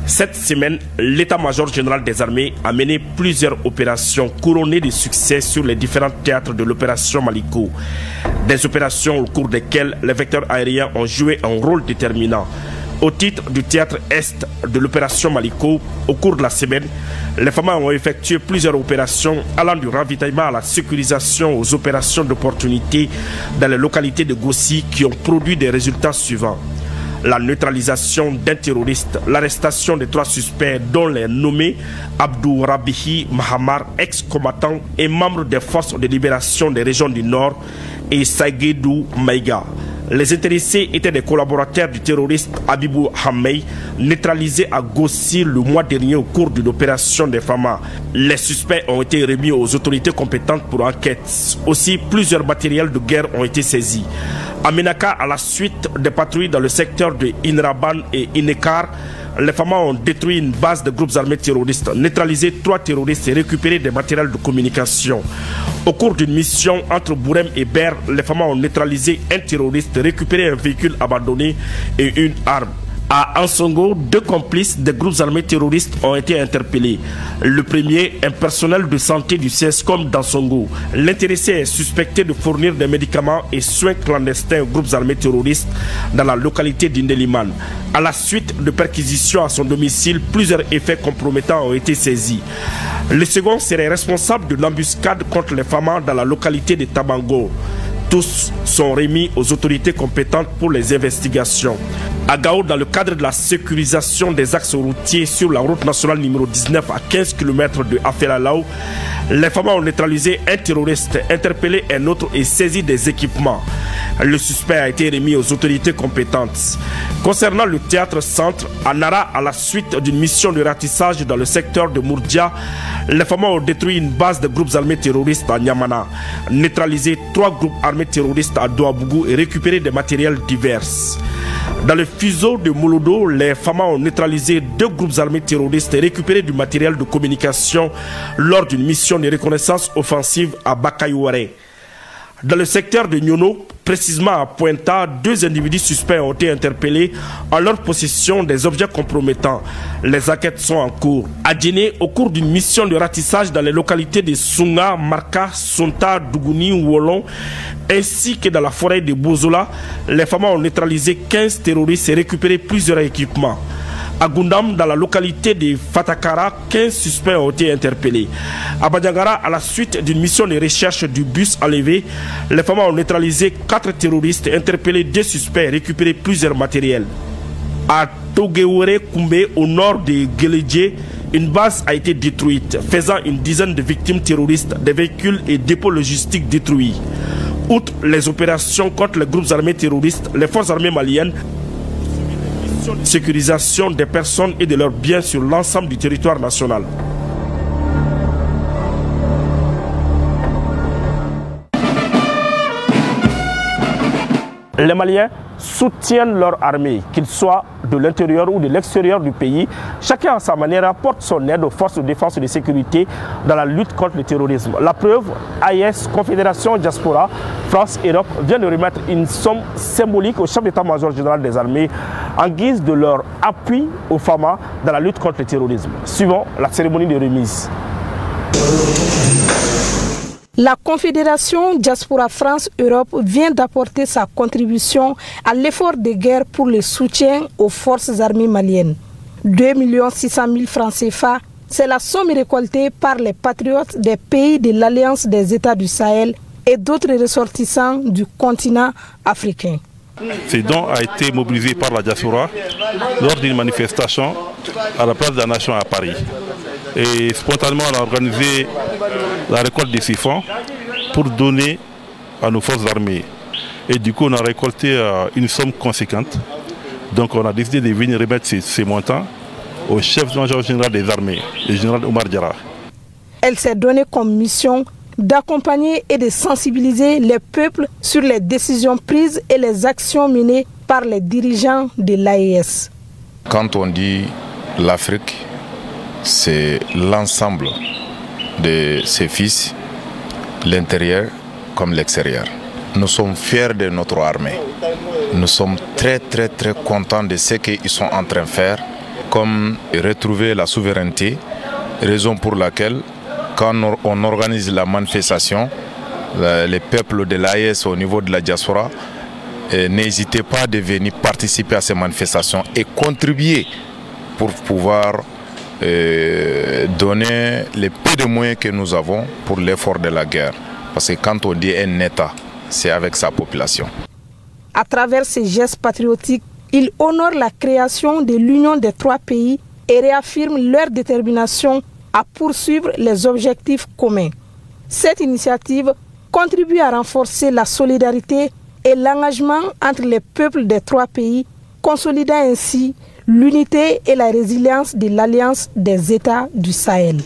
Cette semaine, l'état-major général des armées a mené plusieurs opérations couronnées de succès sur les différents théâtres de l'opération Maliko. Des opérations au cours desquelles les vecteurs aériens ont joué un rôle déterminant. Au titre du théâtre Est de l'opération Maliko, au cours de la semaine, les FAMA ont effectué plusieurs opérations allant du ravitaillement à la sécurisation aux opérations d'opportunité dans les localités de Gossi qui ont produit des résultats suivants. La neutralisation d'un terroriste, l'arrestation de 3 suspects dont les nommés Abdou Rabihi Mahamar, ex-combattant et membre des forces de libération des régions du Nord, et Saïguedou Maïga. Les intéressés étaient des collaborateurs du terroriste Abibou Hamey, neutralisé à Gossi le mois dernier au cours d'une opération des FAMA. Les suspects ont été remis aux autorités compétentes pour enquête. Aussi, plusieurs matériels de guerre ont été saisis. À Menaka, à la suite des patrouilles dans le secteur de Inraban et Inekar, les FAMA ont détruit une base de groupes armés terroristes, neutralisé 3 terroristes et récupéré des matériels de communication. Au cours d'une mission entre Bourem et Ber, les FAMA ont neutralisé un terroriste, récupéré un véhicule abandonné et une arme. À Ansongo, 2 complices des groupes armés terroristes ont été interpellés. Le premier, un personnel de santé du CESCOM d'Ansongo. L'intéressé est suspecté de fournir des médicaments et soins clandestins aux groupes armés terroristes dans la localité d'Indeliman. À la suite de perquisitions à son domicile, plusieurs effets compromettants ont été saisis. Le second serait responsable de l'embuscade contre les FAMA dans la localité de Tabango. Tous sont remis aux autorités compétentes pour les investigations. À Gao, dans le cadre de la sécurisation des axes routiers sur la route nationale numéro 19 à 15 km de Afelalao, les FAMA ont neutralisé un terroriste, interpellé un autre et saisi des équipements. Le suspect a été remis aux autorités compétentes. Concernant le théâtre centre, à Nara, à la suite d'une mission de ratissage dans le secteur de Mourdia, les FAMA ont détruit une base de groupes armés terroristes à Nyamana, neutralisé 3 groupes armés terroristes à Douabougou et récupéré des matériels divers. Dans le fuseau de Molodo, les FAMA ont neutralisé 2 groupes armés terroristes et récupéré du matériel de communication lors d'une mission de reconnaissance offensive à Bakayouare. Dans le secteur de Nyono, précisément à Pointa, 2 individus suspects ont été interpellés en leur possession des objets compromettants. Les enquêtes sont en cours. À Djéné, au cours d'une mission de ratissage dans les localités de Sunga, Marka, Sonta, Dougouni, Wolon, ainsi que dans la forêt de Bozola, les FAMA ont neutralisé 15 terroristes et récupéré plusieurs équipements. À Gundam, dans la localité de Fatakara, 15 suspects ont été interpellés. À Badiangara, à la suite d'une mission de recherche du bus enlevé, les FAMA ont neutralisé 4 terroristes, interpellé 2 suspects et récupéré plusieurs matériels. À Togeore Koumbe, au nord de Geledje, une base a été détruite, faisant une dizaine de victimes terroristes, des véhicules et dépôts logistiques détruits. Outre les opérations contre les groupes armés terroristes, les forces armées maliennes sécurisation des personnes et de leurs biens sur l'ensemble du territoire national. Les Maliens soutiennent leur armée, qu'ils soient de l'intérieur ou de l'extérieur du pays. Chacun à sa manière apporte son aide aux forces de défense et de sécurité dans la lutte contre le terrorisme. La preuve, AIS, Confédération Diaspora, France et Europe vient de remettre une somme symbolique au chef d'état-major général des armées en guise de leur appui aux FAMA dans la lutte contre le terrorisme. Suivons la cérémonie de remise. La Confédération Diaspora France-Europe vient d'apporter sa contribution à l'effort de guerre pour le soutien aux forces armées maliennes. 2 600 000 francs CFA, c'est la somme récoltée par les patriotes des pays de l'Alliance des États du Sahel et d'autres ressortissants du continent africain. Ce don a été mobilisé par la diaspora lors d'une manifestation à la place de la Nation à Paris. Et spontanément, on a organisé la récolte des siphons pour donner à nos forces armées. Et du coup, on a récolté une somme conséquente. Donc, on a décidé de venir remettre ces montants au chef-major général des armées, le général Omar Diarra. Elle s'est donnée comme mission d'accompagner et de sensibiliser les peuples sur les décisions prises et les actions menées par les dirigeants de l'AES. Quand on dit l'Afrique, c'est l'ensemble de ses fils, l'intérieur comme l'extérieur. Nous sommes fiers de notre armée. Nous sommes très contents de ce qu'ils sont en train de faire comme retrouver la souveraineté, raison pour laquelle quand on organise la manifestation, les peuples de l'AES au niveau de la diaspora, n'hésitez pas de venir participer à ces manifestations et contribuer pour pouvoir donner les peu de moyens que nous avons pour l'effort de la guerre. Parce que quand on dit un État, c'est avec sa population. À travers ces gestes patriotiques, ils honorent la création de l'Union des 3 pays et réaffirment leur détermination à poursuivre les objectifs communs. Cette initiative contribue à renforcer la solidarité et l'engagement entre les peuples des 3 pays, consolidant ainsi l'unité et la résilience de l'Alliance des États du Sahel.